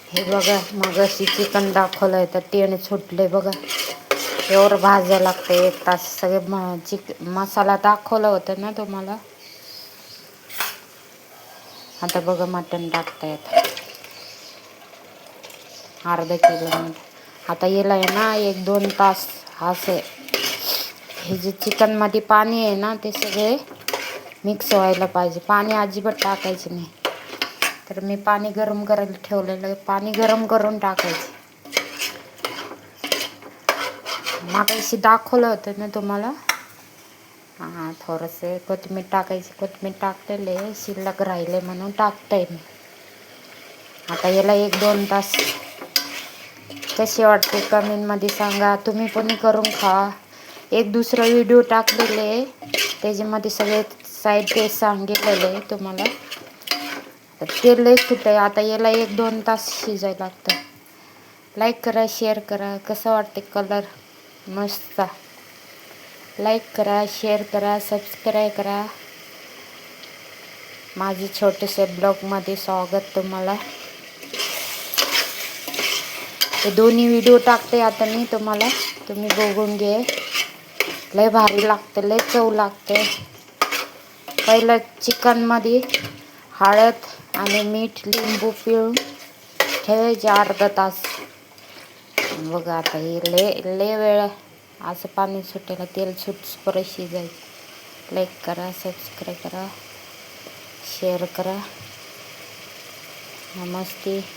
हे बघा मगाशी चिकन दाखवलं आहे तर तेल सुटले बघा. एवढं भाजायला लागतं 1 तास. सगळे मसाला दाखवलं होतं ना तुम्हाला. आता बघा मटण टाकता येतं अर्धा किलो मीठ. आता याला आहे ना 1-2 तास असं हे जे चिकनमध्ये पाणी आहे ना ते सगळे मिक्स व्हायला पाहिजे. पाणी अजिबात टाकायचे नाही. तर मी पाणी गरम करायला ठेवलेलं. पाणी गरम करून टाकायचं. मागाशी दाखवलं होतं ना तुम्हाला. हां थोडंसं कोथिंबीर टाकायची. कोथिंबीर टाकलेले शिल्लक राहिले म्हणून टाकते मी. आता याला 1-2 तास. कसे वाटते कमेंटमध्ये सांगा. तुम्ही पण करून खा. एक दुसरा व्हिडिओ टाकलेले त्याच्यामध्ये सगळे साहित्य सांगितलेले तुम्हाला. तेल लय सुटं आहे. आता याला 1-2 तास शिजायला लागतं. लाईक करा, शेअर करा. कसं वाटते कलर मस्त. लाईक करा, शेअर करा, सबस्क्राईब करा. माझे छोटेसे ब्लॉगमध्ये स्वागत तुम्हाला. हे दोन्ही व्हिडिओ टाकते आता मी तुम्हाला. तुम्ही बघून घे. लय भारी लागते, लय चव लागते. पहिलं चिकनमध्ये हळद आणि मीठ लिंबू पिळून ठेवायचे अर्धा तास. बघा आता हे लय वेळ असं पाणी सुटायला तेल सुटपर्यंत शिजायचं. लाईक करा, सबस्क्राईब करा, शेअर करा. नमस्ते.